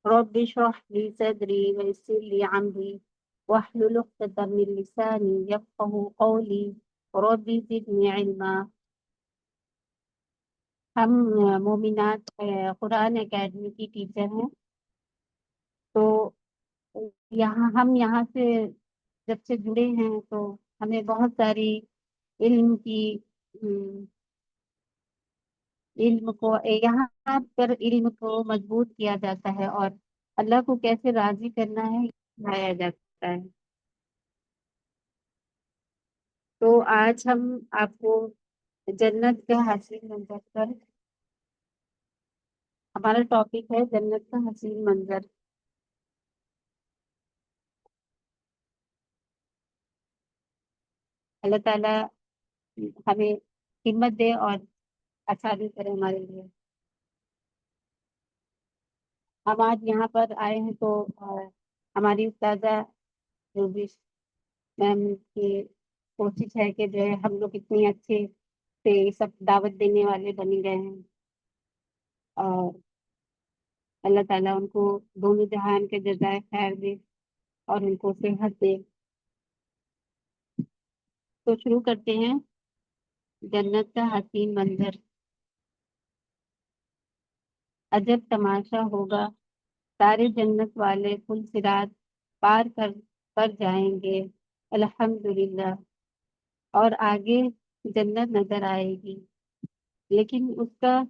رب اشرح لي صدري ويسر لي عمري واحلل عقدة من لساني يفقه قولي رب زدني علما. ہم مومنات قرآن اکیڈمی کی ٹیچر ہیں. تو یہاں سے جب سے جڑے ہیں تو ہمیں بہت ساری علم کی علم کو یہاں پر علم کو مضبوط کیا جاتا ہے اور اللہ کو کیسے راضی کرنا ہے سکھایا جاتا ہے. تو آج ہم آپ کو جنت کا حسین منظر پر ہمارا ٹاپک ہے جنت کا حسین منظر. اللہ تعالیٰ ہمیں ہمت دے اور آسانی کرے ہمارے لیے. ہم آج یہاں پر آئے ہیں تو ہماری استاذہ روبش میم کی کوشش ہے کہ جو ہے ہم لوگ اتنے اچھے سے سب دعوت دینے والے بن گئے ہیں اور اللہ تعالیٰ ان کو دونوں جہان کے جزائے خیر دے اور ان کو صحت دے. تو شروع کرتے ہیں جنت کا حسین منظر. عجب تماشا ہوگا سارے جنت والے پل صراط پار کر جائیں گے الحمدللہ. اور آگے جنت نظر آئے گی لیکن اس کا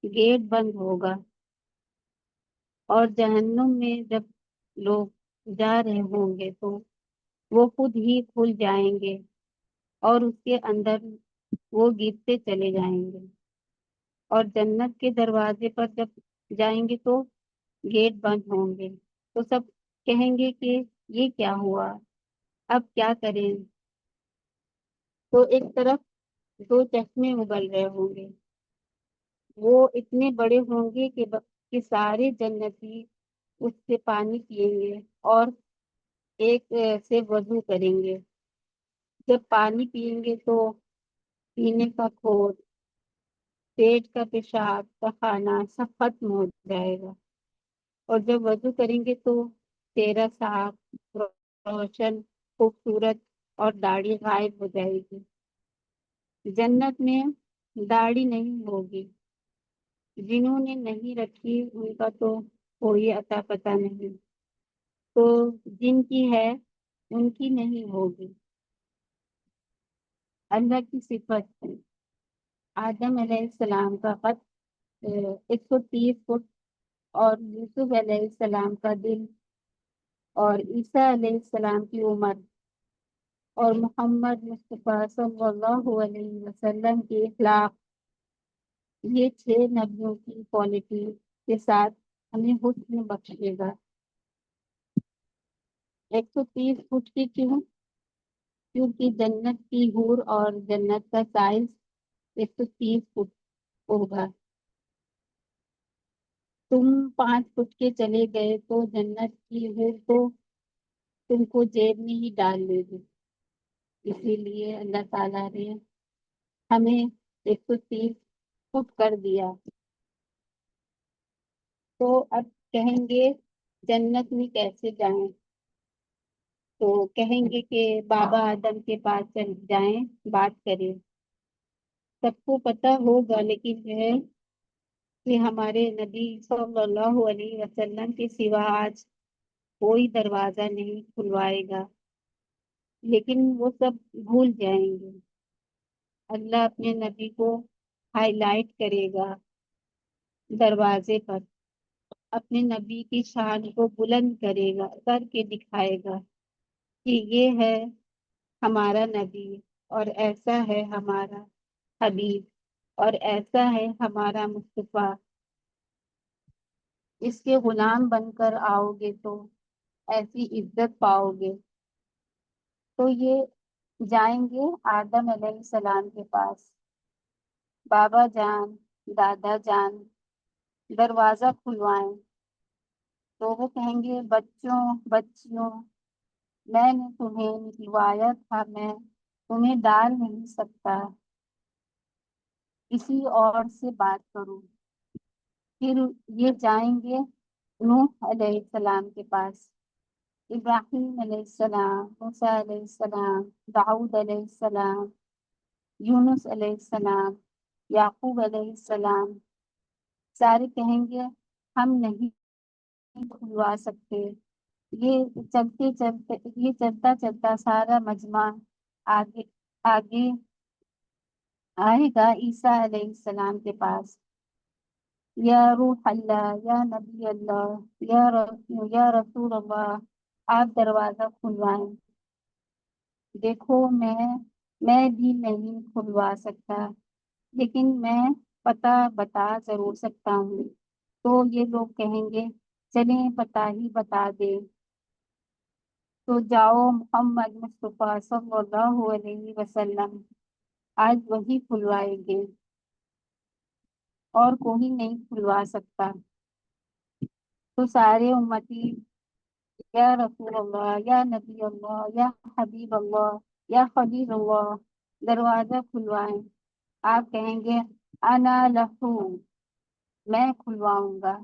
گیٹ بند ہوگا. اور جہنم میں جب لوگ جا رہے ہوں گے تو وہ خود ہی کھل جائیں گے اور اس کے اندر وہ گرتے چلے جائیں گے. اور جنت کے دروازے پر جب جائیں گے تو گیٹ بند ہوں گے تو سب کہیں گے کہ یہ کیا ہوا، اب کیا کریں. تو ایک طرف دو چشمے ابل رہے ہوں گے، وہ اتنے بڑے ہوں گے کہ سارے جنتی اس سے پانی پیئیں گے اور ایک سے وضو کریں گے. جب پانی پیئیں گے تو پینے کا کھوٹ، پیٹ کا پیشاب کا کھانا سب ختم ہو جائے گا. اور جب وضو کریں گے تو چہرہ صاف روشن خوبصورت اور داڑھی غائب ہو جائے گی. جنت میں داڑھی نہیں ہوگی، جنہوں نے نہیں رکھی ان کا تو کوئی عطا پتہ نہیں. تو جن کی ہے ان کی نہیں ہوگی. اللہ کی صفت ہے. آدم علیہ السلام کا قد 130 فٹ اور یوسف علیہ السلام کا دل اور عیسیٰ علیہ السلام کی عمر اور محمد مصطفیٰ صلی اللہ علیہ وسلم کی اخلاق، یہ 6 نبیوں کی کوالٹی کے ساتھ ہمیں حسن بخشے گا. 130 فٹ کی کیوں؟ کیونکہ جنت کی حور اور جنت کا سائز 130 فٹ ہوگا. تم 5 فٹ کے چلے گئے تو جنت کی حور تو تم کو جیب میں ہی ڈال لے گی. اسی لیے اللہ تعالیٰ نے ہمیں 130 فٹ کر دیا. تو اب کہیں گے جنت میں کیسے جائیں؟ تو کہیں گے کہ بابا آدم کے پاس چل جائیں، بات کریں. سب کو پتہ ہوگا لیکن جو ہے کہ ہمارے نبی صلی اللہ علیہ وسلم کے سوا آج کوئی دروازہ نہیں کھلوائے گا. لیکن وہ سب بھول جائیں گے. اللہ اپنے نبی کو ہائی لائٹ کرے گا دروازے پر، اپنے نبی کی شان کو بلند کرے گا، کر کے دکھائے گا کہ یہ ہے ہمارا نبی اور ایسا ہے ہمارا حبیب اور ایسا ہے ہمارا مصطفیٰ. اس کے غلام بن کر آؤ گے تو ایسی عزت پاؤ گے. تو یہ جائیں گے آدم علیہ السلام کے پاس. بابا جان، دادا جان دروازہ کھلوائیں. تو وہ کہیں گے بچوں بچیوں، میں نے تمہیں نکلوایا تھا، میں تمہیں ڈال نہیں سکتا، کسی اور سے بات کروں. پھر یہ جائیں گے نوح علیہ السلام کے پاس، ابراہیم علیہ السلام، موسیٰ علیہ السلام، داؤد علیہ السلام، یونس علیہ السلام، یعقوب علیہ السلام، سارے کہیں گے ہم نہیں کھلوا سکتے۔ یہ چلتا چلتا سارا مجمع آگے آگے آئے گا عیسیٰ علیہ السلام کے پاس، یا روح اللہ، یا نبی اللہ، یا رسول اللہ، آپ دروازہ کھلوائیں۔ دیکھو میں بھی نہیں کھلوا سکتا، لیکن میں پتہ بتا ضرور سکتا ہوں۔ تو یہ لوگ کہیں گے چلیں پتہ ہی بتا دے۔ تو جاؤ محمد مصطفیٰ صلی اللہ علیہ وسلم آج وہی کھلوائیں گے، اور کوئی نہیں کھلوا سکتا۔ تو سارے امتی یا رسول اللہ، یا نبی اللہ، یا حبیب اللہ، یا خلیل اللہ دروازہ کھلوائیں۔ آپ کہیں گے انا لہو، میں کھلواؤں گا۔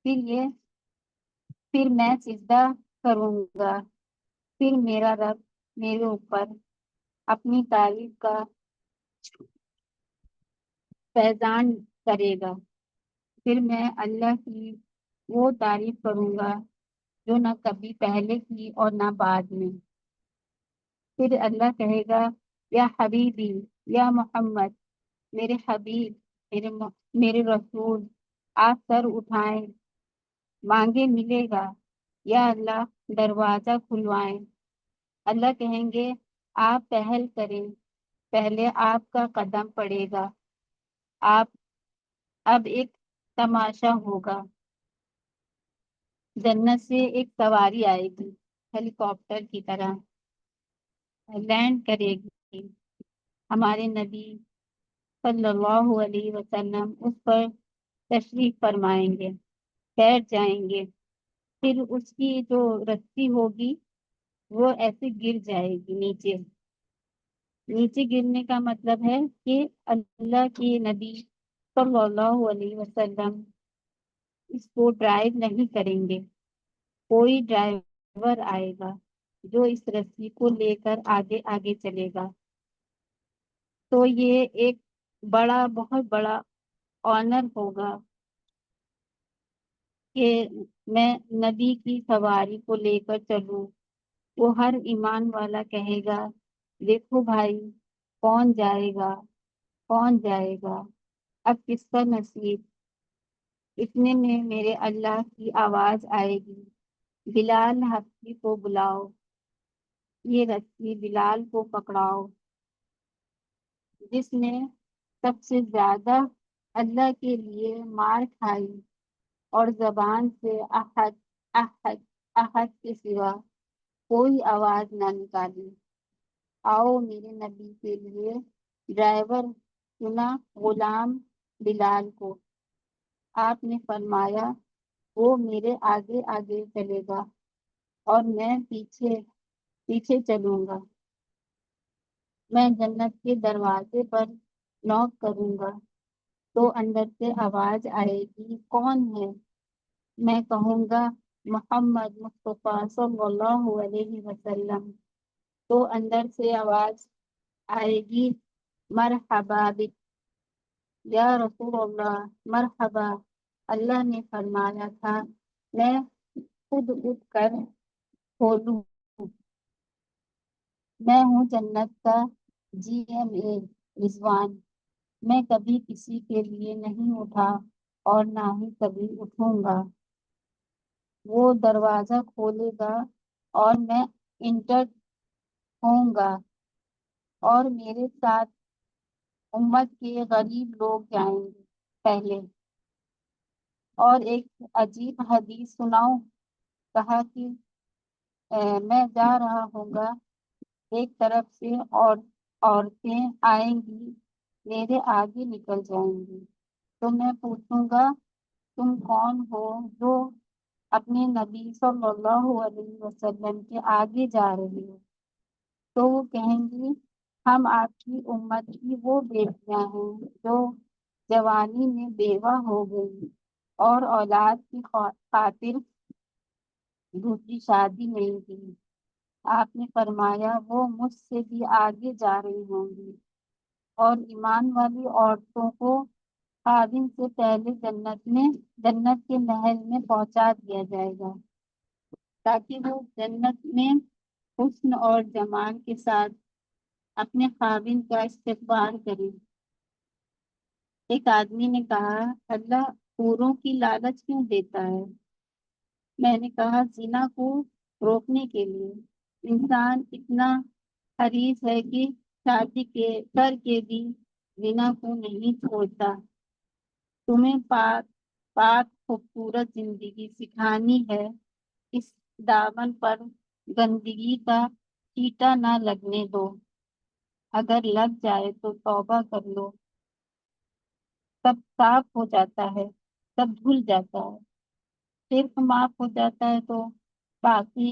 پھر میں سجدہ کروں گا، پھر میرا رب میرے اوپر اپنی تعریف کا فیضان کرے گا۔ پھر میں اللہ کی وہ تعریف کروں گا جو نہ کبھی پہلے کی اور نہ بعد میں۔ پھر اللہ کہے گا یا حبیبی، یا محمد، میرے حبیب، میرے رسول، آپ سر اٹھائیں، مانگے ملے گا، یا اللہ دروازہ کھلوائیں۔ اللہ کہیں گے آپ پہل کریں، پہلے آپ کا قدم پڑے گا۔ آپ اب ایک تماشا ہوگا، جنت سے ایک سواری آئے گی، ہیلی کاپٹر کی طرح لینڈ کرے گی۔ ہمارے نبی صلی اللہ علیہ وسلم اس پر تشریف فرمائیں گے، بیٹھ جائیں گے۔ پھر اس کی جو رسی ہوگی وہ ایسے گر جائے گی نیچے۔ نیچے گرنے کا مطلب ہے کہ اللہ کے نبی صلی اللہ علیہ وسلم اس کو ڈرائیو نہیں کریں گے، کوئی ڈرائیور آئے گا جو اس رسی کو لے کر آگے آگے چلے گا۔ تو یہ ایک بہت بڑا آنر ہوگا کہ میں نبی کی سواری کو لے کر چلوں۔ وہ ہر ایمان والا کہے گا دیکھو بھائی کون جائے گا، کون جائے گا، اب کس کا نصیب۔ اتنے میں میرے اللہ کی آواز آئے گی بلال حبشی کو بلاؤ، یہ رسی بلال کو پکڑاؤ۔ جس نے سب سے زیادہ اللہ کے لیے مار کھائی اور زبان سے احد احد احد کے سوا کوئی آواز نہ نکالی، آؤ میرے نبی کے لیے ڈرائیور چنا غلام بلال کو۔ آپ نے فرمایا وہ میرے آگے آگے چلے گا اور میں پیچھے پیچھے چلوں گا۔ میں جنت کے دروازے پر نوک کروں گا تو اندر سے آواز آئے گی کون ہے؟ میں کہوں گا محمد مصطفیٰ صلی اللہ علیہ وسلم۔ تو اندر سے آواز آئے گی مرحبا بک یا رسول اللہ، مرحبا۔ اللہ نے فرمایا تھا میں خود اٹھ کر کھولوں، میں ہوں جنت کا GMA رضوان، میں کبھی کسی کے لیے نہیں اٹھا اور نہ ہی کبھی اٹھوں گا۔ وہ دروازہ کھولے گا اور میں انٹر ہوں گا، اور میرے ساتھ امت کے غریب لوگ جائیں گے پہلے۔ اور ایک عجیب حدیث سناؤں؟ کہا کہ میں جا رہا ہوں گا، ایک طرف سے اور عورتیں آئیں گی میرے آگے نکل جائیں گی، تو میں پوچھوں گا تم کون ہو جو اپنے نبی صلی اللہ علیہ وسلم کے آگے جا رہے ہو؟ تو وہ کہیں گی ہم آپ کی امت کی وہ بیٹیاں ہیں جو جوانی میں بیوہ ہو گئی اور اولاد کی خاطر دوسری شادی نہیں کی۔ آپ نے فرمایا وہ مجھ سے بھی آگے جا رہی ہوں گی، اور ایمان والی عورتوں کو خادم سے پہلے جنت کے محل میں پہنچا دیا جائے گا، تاکہ وہ جنت میں حسن اور جمال کے ساتھ اپنے خاوند کا استقبال کرے۔ ایک آدمی نے کہا، اللہ حوروں کی لالچ کیوں دیتا ہے؟ میں نے کہا، زنا کو روکنے کے لیے۔ انسان اتنا حریص ہے کہ شادی کر کے بھی زنا کو نہیں چھوڑتا۔ تمہیں پاک خوبصورت زندگی سکھانی ہے، اس دامن پر گندگی کا چیٹا نہ لگنے دو، اگر لگ جائے تو توبہ کر لو، سب صاف ہو جاتا ہے، سب دھل جاتا ہے، صرف معاف ہو جاتا ہے تو باقی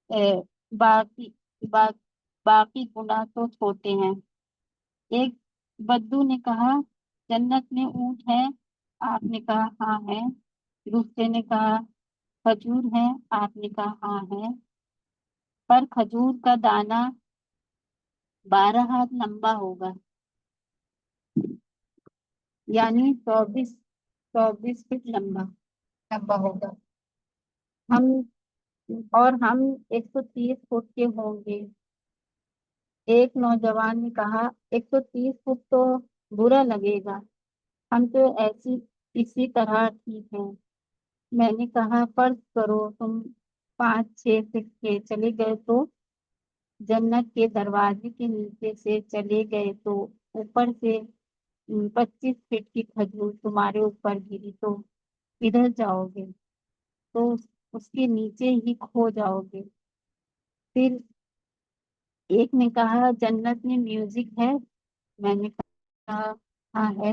اے، باقی با- باقی گناہ تو چھوٹے ہیں۔ ایک بدو نے کہا، جنت میں اونٹ ہے؟ آپ نے کہا ہاں ہے۔ دوسرے نے کہا کھجور ہے؟ آپ نے کہا ہاں ہے، پر کھجور کا دانہ 12 ہاتھ لمبا ہوگا، یعنی 24 فٹ لمبا ہوگا۔ ہم ہم 130 فٹ کے ہوں گے۔ ایک نوجوان نے کہا، 130 فٹ تو برا لگے گا، ہم تو اسی طرح ٹھیک ہیں۔ میں نے کہا، فرض کرو تم 5-6 فٹ کے چلے گئے تو جنت کے دروازے کے نیچے سے چلے گئے تو اوپر سے 25 فٹ کی کھجور تمہارے اوپر گری تو ادھر جاؤ گے تو اس کے نیچے ہی کھو جاؤ گے۔ پھر ایک نے کہا، جنت میں میوزک ہے؟ میں نے کہا ہاں ہے۔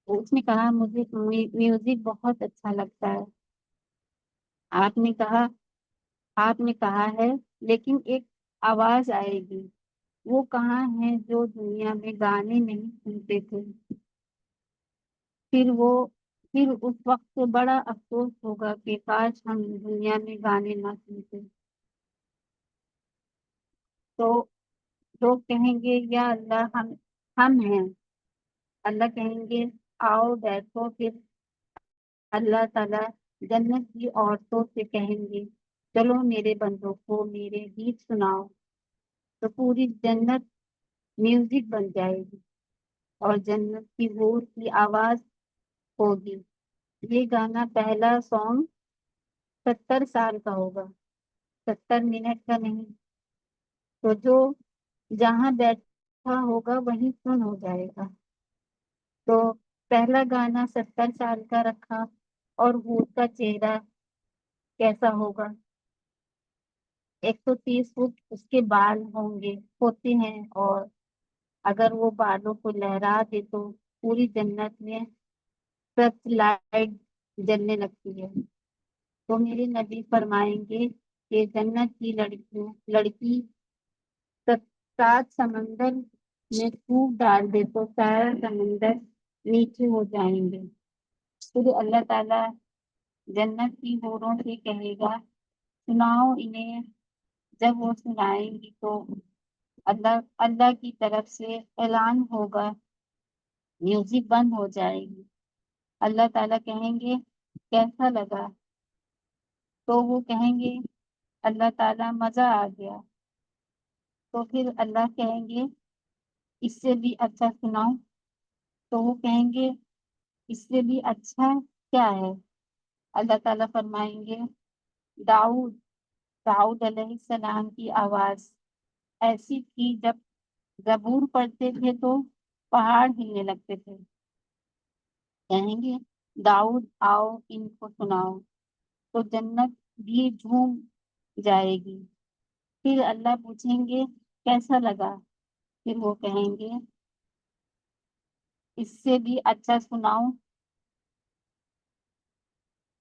اس نے کہا، مجھے میوزک بہت اچھا لگتا ہے۔ آپ نے کہا ہے، لیکن ایک آواز آئے گی، وہ کہاں ہے جو دنیا میں گانے نہیں سنتے تھے؟ پھر اس وقت سے بڑا افسوس ہوگا کہ کاش ہم دنیا میں گانے نہ سنتے۔ تو لوگ کہیں گے، یا اللہ ہم ہیں۔ اللہ کہیں گے، آؤ بیٹھو۔ پھر اللہ تعالیٰ جنت کی عورتوں سے کہیں گے، چلو میرے بندوں کو میرے گیت سناؤ، تو پوری جنت میوزک بن جائے گی اور جنت کی حور کی آواز ہوگی۔ یہ گانا پہلا سانگ 70 سال کا ہوگا، 70 منٹ کا نہیں۔ تو جو جہاں بیٹھا ہوگا وہیں سن ہو جائے گا۔ تو پہلا گانا 70 سال کا رکھا، اور حور کا چہرہ کیسا ہوگا؟ 130 فٹ اس کے بال ہوں گے، ہوتے ہیں، اور اگر وہ بالوں کو لہرا دے تو پوری جنت میں سرچ لائٹ جلنے لگتی ہے۔ تو میرے نبی فرمائیں گے کہ جنت کی لڑکی 7 سمندر میں پھونک ڈال دے تو سارا سمندر نیچے ہو جائیں گے۔ پھر اللہ تعالیٰ جنت کی حوروں سے کہے گا، سناؤ انہیں۔ جب وہ سنائیں گی تو اللہ کی طرف سے اعلان ہوگا، میوزک بند ہو جائے گی۔ اللہ تعالیٰ کہیں گے، کیسا لگا؟ تو وہ کہیں گے، اللہ تعالیٰ مزہ آ گیا۔ تو پھر اللہ کہیں گے، اس سے بھی اچھا سناؤ۔ تو وہ کہیں گے، اس سے بھی اچھا کیا ہے؟ اللہ تعالیٰ فرمائیں گے، داؤد داؤد علیہ السلام کی آواز ایسی تھی، جب زبور پڑھتے تھے تو پہاڑ ہلنے لگتے تھے۔ کہیں گے، داؤد آؤ ان کو سناؤ، تو جنت بھی جھوم جائے گی۔ پھر اللہ پوچھیں گے، کیسا لگا؟ پھر وہ کہیں گے، اس سے بھی اچھا سناؤ۔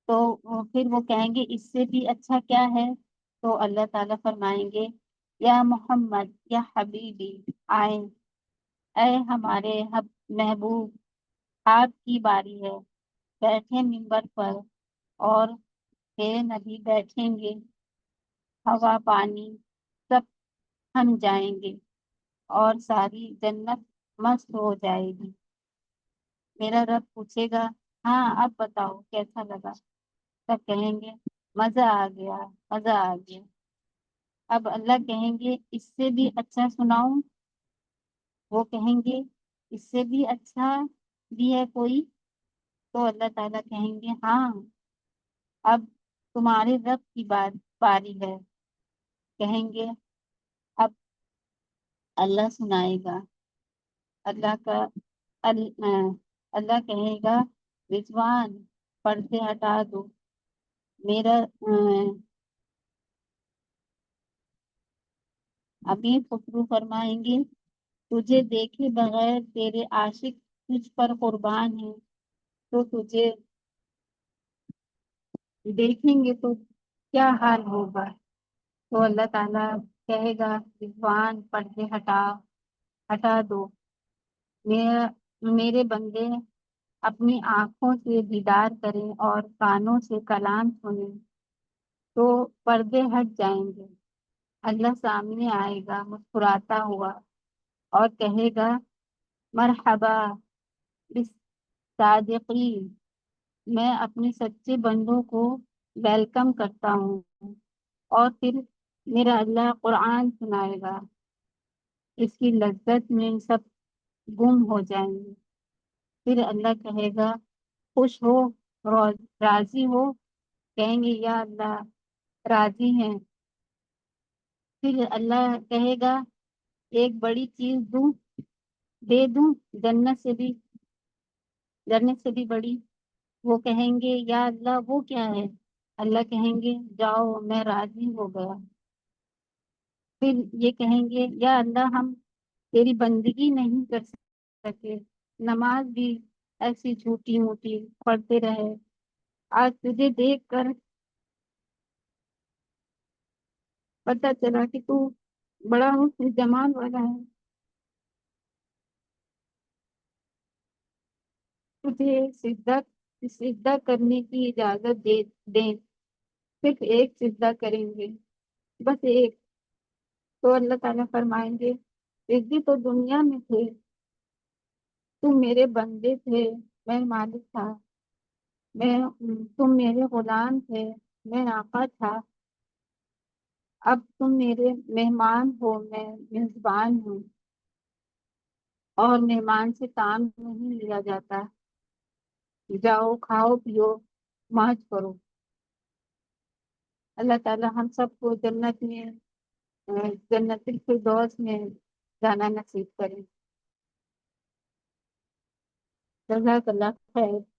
تو پھر وہ کہیں گے، اس سے بھی اچھا کیا ہے؟ تو اللہ تعالیٰ فرمائیں گے، یا محمد، یا حبیبی، آئیں، اے ہمارے محبوب، آپ کی باری ہے۔ بیٹھے منبر پر اور میرے نبی بیٹھیں گے، ہوا پانی سب تھم جائیں گے اور ساری جنت مست ہو جائے گی۔ میرا رب پوچھے گا، ہاں اب بتاؤ کیسا لگا؟ سب کہیں گے مزہ آ گیا، مزہ آ گیا۔ اب اللہ کہیں گے اس سے بھی اچھا سناؤں؟ وہ کہیں گے اس سے بھی اچھا بھی ہے کوئی؟ تو اللہ تعالیٰ کہیں گے ہاں، اب تمہارے رب کی باری ہے۔ کہیں گے اب اللہ سنائے گا۔ اللہ کا اللہ کہے گا رضوان پردے ہٹا دو، میرا امیر خسرو فرمائیں گے تجھے دیکھے بغیر تیرے عاشق تجھ پر قربان ہیں، تو تجھے دیکھیں گے تو کیا حال ہوگا؟ تو اللہ تعالیٰ کہے گا رضوان پردے ہٹا دو، میرے بندے اپنی آنکھوں سے دیدار کریں اور کانوں سے کلام سنیں تو پردے ہٹ جائیں گے۔ اللہ سامنے آئے گا مسکراتا ہوا اور کہے گا مرحبا بالصادقین، میں اپنے سچے بندوں کو ویلکم کرتا ہوں۔ اور پھر میرا اللہ قرآن سنائے گا، اس کی لذت میں سب گم ہو جائیں گے۔ پھر اللہ کہے گا خوش ہو، راضی ہو؟ کہیں گے یا اللہ راضی ہیں۔ پھر اللہ کہے گا ایک بڑی چیز دے دوں، جنت سے بھی بڑی؟ وہ کہیں گے یا اللہ وہ کیا ہے؟ اللہ کہیں گے جاؤ میں راضی ہو گیا۔ پھر یہ کہیں گے یا اللہ ہم تیری بندگی نہیں کر سکے، نماز بھی ایسی جھوٹی موٹی پڑھتے رہے، آج تجھے دیکھ کر پتہ چلا کہ تو بڑا حسن جمال والا ہے، تجھے سجدہ کرنے کی اجازت دیں، صرف ایک سجدہ کریں گے، بس ایک۔ تو اللہ تعالیٰ فرمائیں گے اس بھی تو دنیا میں تھے، تم میرے بندے تھے، میں مالک تھا، میں تم میرے غلام تھے، میں آقا تھا، اب تم میرے مہمان ہو، میں میزبان ہوں، اور مہمان سے کام نہیں لیا جاتا، جاؤ کھاؤ پیو موج کرو۔ اللہ تعالیٰ ہم سب کو جنت میں جنت الفردوس میں جانا نصیب کریں۔ جزاک اللہ خیر۔